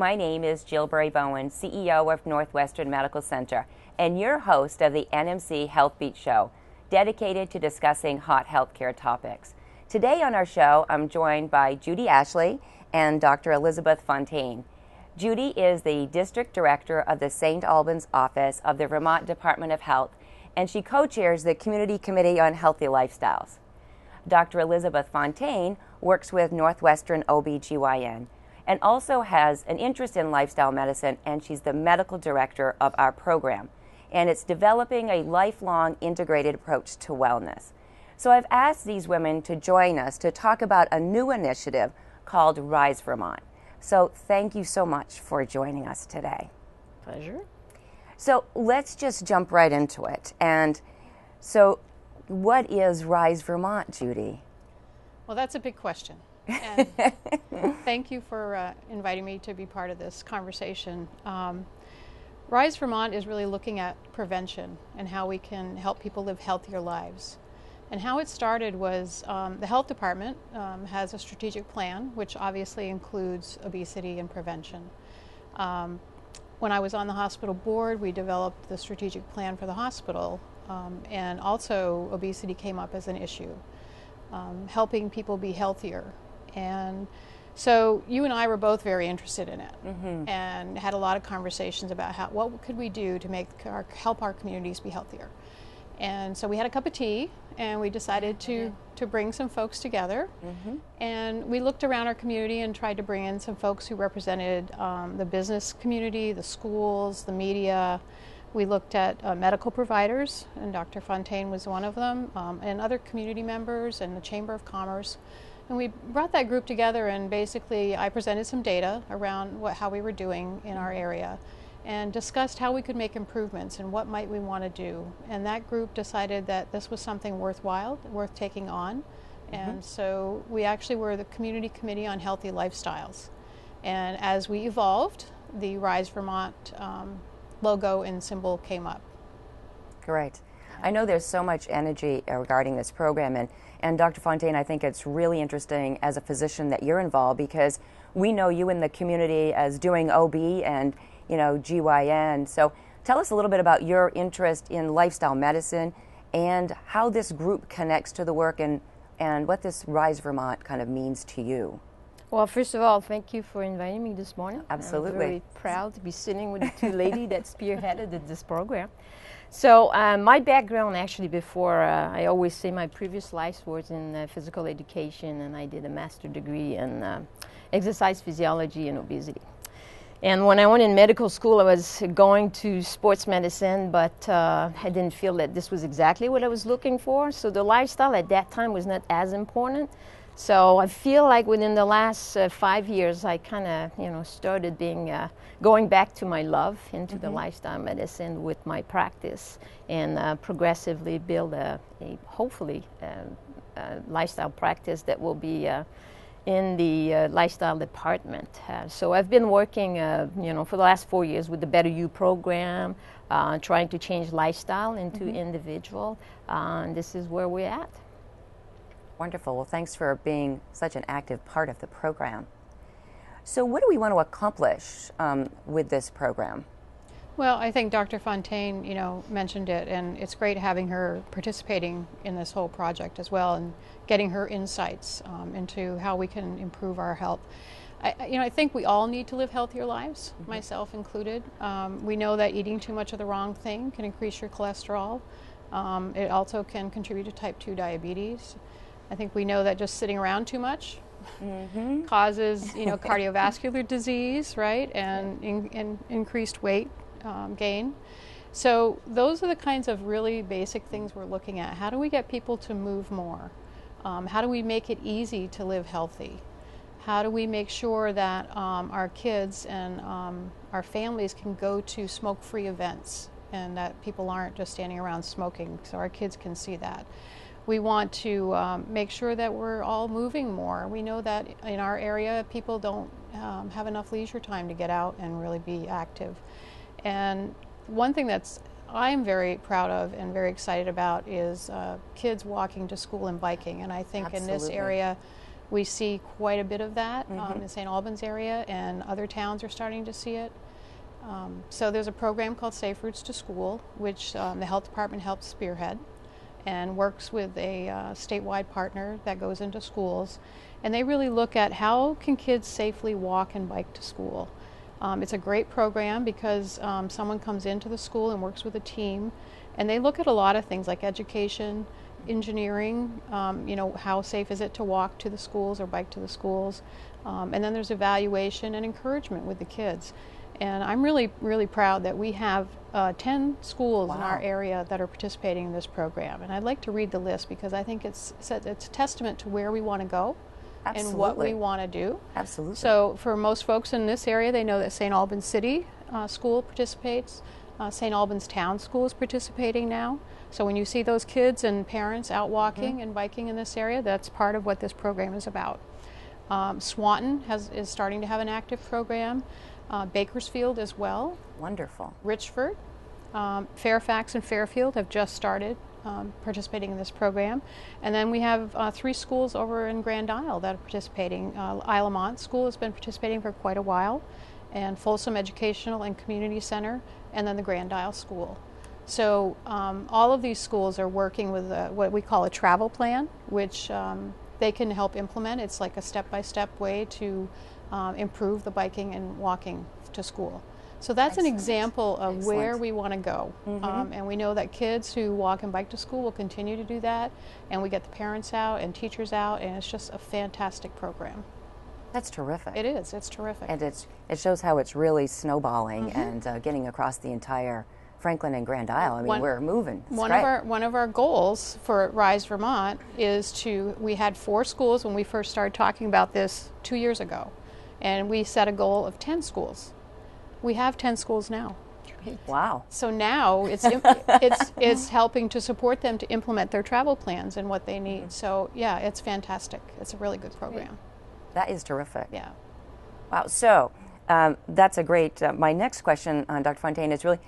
my name is Jill Bowen, CEO of Northwestern Medical Center, and your host of the NMC Health Beat Show, dedicated to discussing hot healthcare topics. Today on our show, I'm joined by Judy Ashley and Dr. Elisabeth Fontaine. Judy is the District Director of the St. Albans office of the Vermont Department of Health, and she co-chairs the Community Committee on Healthy Lifestyles. Dr. Elisabeth Fontaine works with Northwestern OB/GYN and also has an interest in lifestyle medicine, and she's the medical director of our program. And it's developing a lifelong integrated approach to wellness. So I've asked these women to join us to talk about a new initiative called Rise Vermont. So thank you so much for joining us today. Pleasure. So let's just jump right into it. And so what is Rise Vermont, Judy? Well, that's a big question. And thank you for inviting me to be part of this conversation. Rise Vermont is really looking at prevention and how we can help people live healthier lives. And how it started was the health department has a strategic plan, which obviously includes obesity and prevention. When I was on the hospital board, we developed the strategic plan for the hospital, and also obesity came up as an issue, helping people be healthier. And so you and I were both very interested in it, and had a lot of conversations about what could we do to help our communities be healthier. And so we had a cup of tea, and we decided to bring some folks together. And we looked around our community and tried to bring in some folks who represented the business community, the schools, the media. We looked at medical providers, and Dr. Fontaine was one of them, and other community members and the Chamber of Commerce. And we brought that group together, and basically I presented some data around how we were doing in our area and discussed how we could make improvements and what might we want to do. And that group decided that this was something worthwhile, worth taking on. And so we actually were the Community Committee on Healthy Lifestyles. And as we evolved, the Rise Vermont logo and symbol came up. Great. I know there's so much energy regarding this program, and Dr. Fontaine, I think it's really interesting as a physician that you're involved, because we know you in the community as doing OB and GYN. So tell us a little bit about your interest in lifestyle medicine and how this group connects to the work, and what this Rise Vermont kind of means to you. Well, first of all, thank you for inviting me this morning. Absolutely. I'm very proud to be sitting with the two ladies that spearheaded this program. So my background, actually, before, I always say my previous life was in physical education, and I did a master's degree in exercise physiology and obesity. And when I went in medical school, I was going to sports medicine, but I didn't feel that this was exactly what I was looking for. So the lifestyle at that time was not as important. So I feel like within the last 5 years, I kind of, started going back to my love into the lifestyle medicine with my practice, and progressively build hopefully a lifestyle practice that will be in the lifestyle department. So I've been working, for the last 4 years with the Better You program, trying to change lifestyle into individual, and this is where we're at. Wonderful. Well, thanks for being such an active part of the program. So what do we want to accomplish with this program? Well, I think Dr. Fontaine, mentioned it, and it's great having her participating in this whole project as well, and getting her insights into how we can improve our health. I think we all need to live healthier lives, myself included. We know that eating too much of the wrong thing can increase your cholesterol. It also can contribute to type 2 diabetes. I think we know that just sitting around too much causes, cardiovascular disease, right, and increased weight gain. So those are the kinds of really basic things we're looking at. How do we get people to move more? How do we make it easy to live healthy? How do we make sure that our kids and our families can go to smoke-free events, and that people aren't just standing around smoking, so our kids can see that? We want to make sure that we're all moving more. We know that in our area, people don't have enough leisure time to get out and really be active. And one thing I'm very proud of and very excited about is kids walking to school and biking. And I think in this area, We see quite a bit of that in St. Albans area, and other towns are starting to see it. So there's a program called Safe Routes to School, which the health department helps spearhead and works with a statewide partner that goes into schools. And they really look at how can kids safely walk and bike to school. It's a great program because someone comes into the school and works with a team, and they look at a lot of things like education, engineering, how safe is it to walk to the schools or bike to the schools, and then there's evaluation and encouragement with the kids. And I'm really, really proud that we have 10 schools in our area that are participating in this program. And I'd like to read the list because I think it's a testament to where we want to go and what we want to do. Absolutely. So for most folks in this area, they know that St. Albans City School participates. St. Albans Town School is participating now. So when you see those kids and parents out walking and biking in this area, that's part of what this program is about. Swanton is starting to have an active program. Bakersfield as well. Wonderful. Richford, Fairfax and Fairfield have just started participating in this program. And then we have 3 schools over in Grand Isle that are participating. Isle of Mont School has been participating for quite a while, and Folsom Educational and Community Center, and then the Grand Isle School. So all of these schools are working with what we call a travel plan, which they can help implement. It's like a step-by-step way to improve the biking and walking to school. So that's an example of where we want to go. And we know that kids who walk and bike to school will continue to do that, and we get the parents out and teachers out, and it's just a fantastic program. That's terrific. It is. It's terrific. And it shows how it's really snowballing and getting across the entire Franklin and Grand Isle. I mean, we're moving. It's great. One of our goals for Rise Vermont is we had 4 schools when we first started talking about this 2 years ago. And we set a goal of 10 schools. We have 10 schools now. Wow. So now it's helping to support them to implement their travel plans and what they need. So yeah, it's fantastic. It's a really good program. That is terrific. Yeah. Wow. So that's a great, my next question, Dr. Fontaine, is really,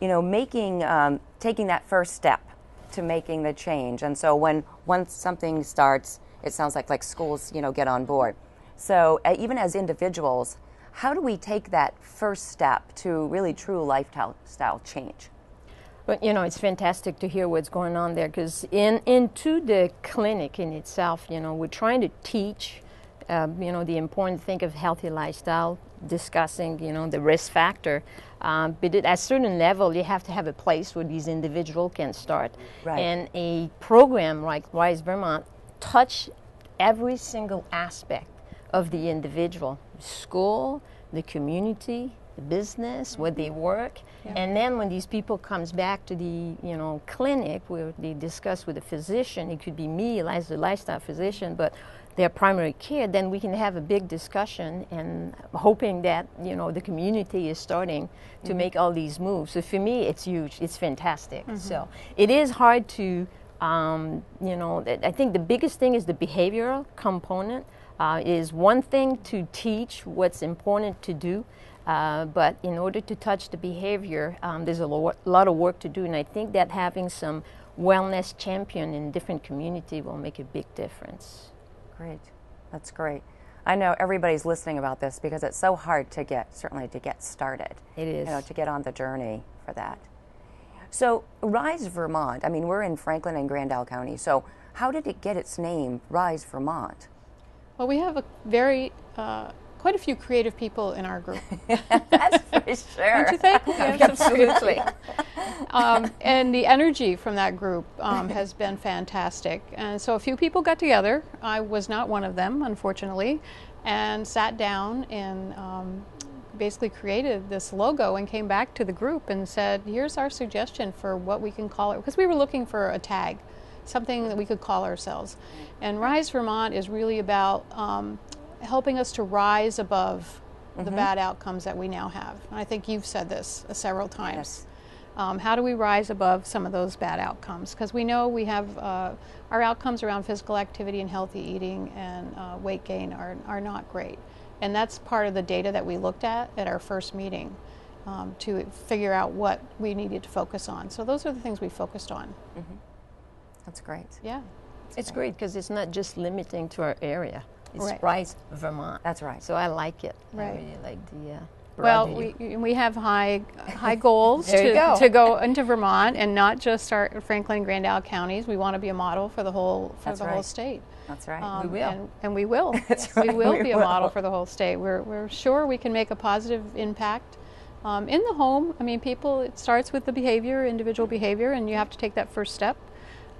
taking that first step to making the change. And so once something starts, it sounds like schools, get on board. So even as individuals, how do we take that first step to really true lifestyle change? But it's fantastic to hear what's going on there, because into the clinic in itself, we're trying to teach, the important thing of healthy lifestyle, discussing, the risk factor. But at a certain level, you have to have a place where these individuals can start. Right. And a program like Rise Vermont touch every single aspect of the individual, school, the community, the business, where they work. And then when these people comes back to the clinic where they discuss with a physician, it could be me as the lifestyle physician, but their primary care, then we can have a big discussion and hoping that the community is starting to make all these moves. So for me, it's huge. It's fantastic. So it is hard to I think the biggest thing is the behavioral component. Is one thing to teach what's important to do, but in order to touch the behavior, there's a lot of work to do, and I think that having some wellness champion in different community will make a big difference. Great. That's great. I know everybody's listening about this because it's so hard to get started. It is. To get on the journey for that. So Rise Vermont, I mean, we're in Franklin and Grand Isle County, so how did it get its name, Rise Vermont? Well, we have quite a few creative people in our group. That's for sure. Don't you think? Absolutely. And the energy from that group has been fantastic. And so a few people got together. I was not one of them, unfortunately, and sat down and basically created this logo and came back to the group and said, here's our suggestion for what we can call it, because we were looking for a tag, something that we could call ourselves. And Rise Vermont is really about helping us to rise above the bad outcomes that we now have. And I think you've said this several times. Yes. How do we rise above some of those bad outcomes? Because we know we have our outcomes around physical activity and healthy eating and weight gain are not great. And that's part of the data that we looked at our first meeting to figure out what we needed to focus on. So those are the things we focused on. That's great. Yeah. It's great because it's not just limiting to our area. It's Right. Rise Vermont. That's right. So I like it. I Right. really like the Well, broad we have high goals There you go. to go into Vermont, and not just our Franklin and Grand Isle counties. We want to be a model for the whole That's whole right. state. That's right. We will. And we will. That's We right, will we be a will. model for the whole state. We're sure we can make a positive impact in the home. I mean, people. It starts with the behavior, individual behavior, and you have to take that first step.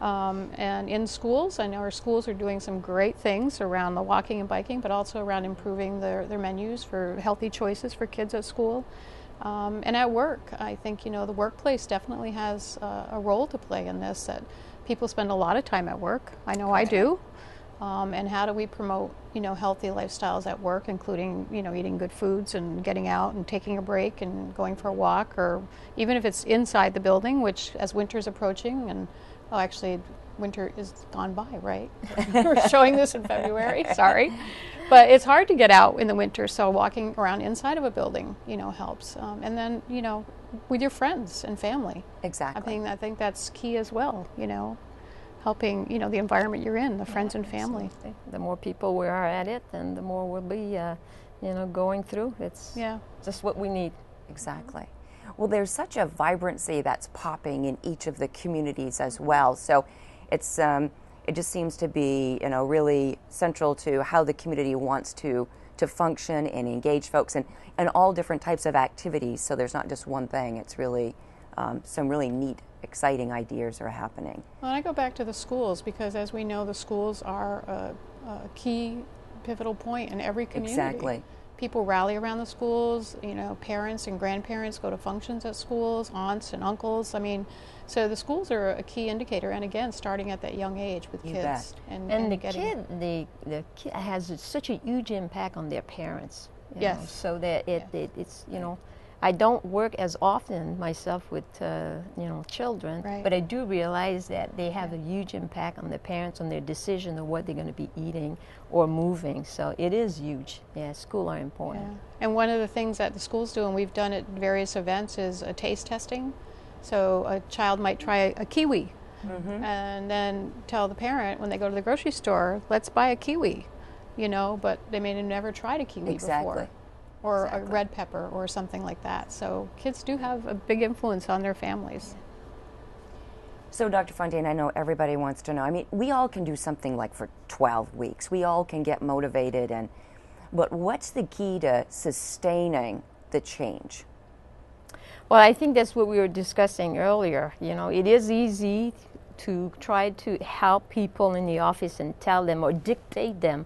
And in schools, I know our schools are doing some great things around the walking and biking, but also around improving their menus for healthy choices for kids at school. And at work, I think, the workplace definitely has a role to play in this, that people spend a lot of time at work. I know I do. And how do we promote, healthy lifestyles at work, including, eating good foods and getting out and taking a break and going for a walk, or even if it's inside the building, which as winter's approaching, and actually winter is gone by, right? We're showing this in February, sorry. But it's hard to get out in the winter, so walking around inside of a building, helps. And then, with your friends and family. Exactly. I think that's key as well, helping, the environment you're in, the friends and family. Absolutely. The more people we are at it, and the more we'll be, going through. It's just what we need. Exactly. Well, there's such a vibrancy that's popping in each of the communities as well. So it's it just seems to be, really central to how the community wants to function and engage folks, and all different types of activities. So there's not just one thing. It's really some really neat, exciting ideas are happening. Well, I go back to the schools, because as we know, the schools are a key pivotal point in every community. Exactly. People rally around the schools, parents and grandparents go to functions at schools, aunts and uncles. I mean, so the schools are a key indicator, and again, starting at that young age with You kids. bet. And the kid has such a huge impact on their parents. Yes. So that it's, I don't work as often myself with, children, Right. but I do realize that they have a huge impact on their parents, on their decision of what they're going to be eating or moving. So it is huge. Yeah, school are important. Yeah. And one of the things that the schools do, and we've done at various events, is a taste testing. So a child might try a kiwi, and then tell the parent when they go to the grocery store, let's buy a kiwi, but they may have never tried a kiwi before. Or a red pepper or something like that. So kids do have a big influence on their families. So, Dr. Fontaine, I know everybody wants to know. I mean, we all can do something like for 12 weeks. We all can get motivated, but what's the key to sustaining the change? Well, I think that's what we were discussing earlier. It is easy to try to help people in the office and tell them or dictate them,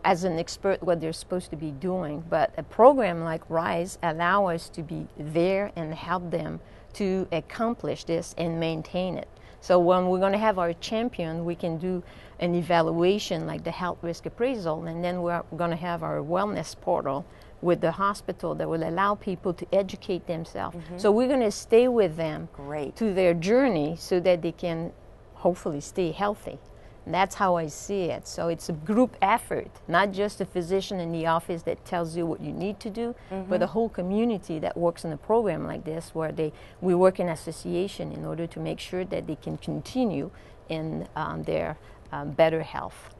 as an expert, what they're supposed to be doing. But a program like RISE allows us to be there and help them to accomplish this and maintain it. So when we're going to have our champion, we can do an evaluation like the health risk appraisal, and then we're going to have our wellness portal with the hospital that will allow people to educate themselves. So we're going to stay with them to their journey so that they can hopefully stay healthy. And that's how I see it. So it's a group effort, not just a physician in the office that tells you what you need to do, but the whole community that works in a program like this, where we work in association in order to make sure that they can continue in their better health.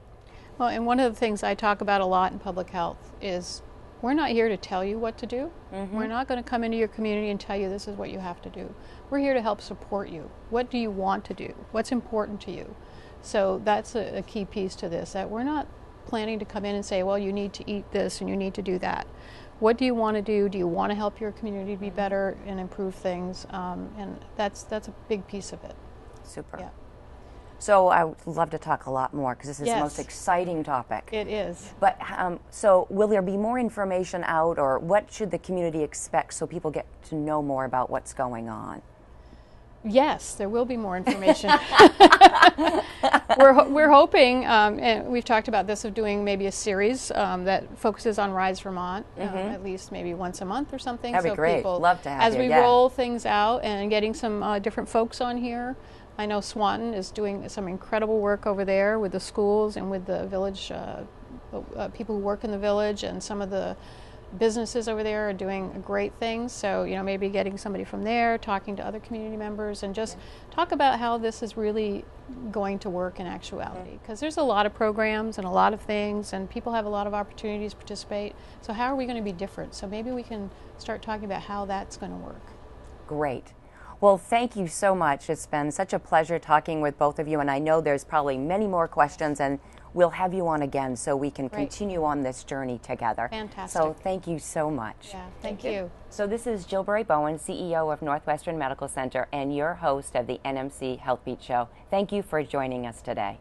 Well, and one of the things I talk about a lot in public health is we're not here to tell you what to do. We're not going to come into your community and tell you this is what you have to do. We're here to help support you. What do you want to do? What's important to you? So that's a key piece to this, that we're not planning to come in and say, well, you need to eat this and you need to do that. What do you want to do? Do you want to help your community be better and improve things? And that's a big piece of it. Super. Yeah. So I would love to talk a lot more, because this is Yes. the most exciting topic. It is. But so will there be more information out, or what should the community expect so people get to know more about what's going on? Yes, there will be more information. We're hoping, and we've talked about this, of doing maybe a series that focuses on Rise Vermont, at least maybe once a month or something. That'd be so great. People, Love to have as you, we yeah. roll things out and getting some different folks on here. I know Swanton is doing some incredible work over there with the schools and with the village, people who work in the village, and some of the businesses over there are doing great things. So, maybe getting somebody from there, talking to other community members, and just talk about how this is really going to work in actuality. Because there's a lot of programs and a lot of things, and people have a lot of opportunities to participate. So how are we going to be different? So maybe we can start talking about how that's going to work. Great. Well, thank you so much. It's been such a pleasure talking with both of you, and I know there's probably many more questions, and we'll have you on again so we can continue on this journey together. Fantastic. So thank you so much. Yeah, thank you. So this is Jillberry Bowen, CEO of Northwestern Medical Center and your host of the NMC Health Beat Show. Thank you for joining us today.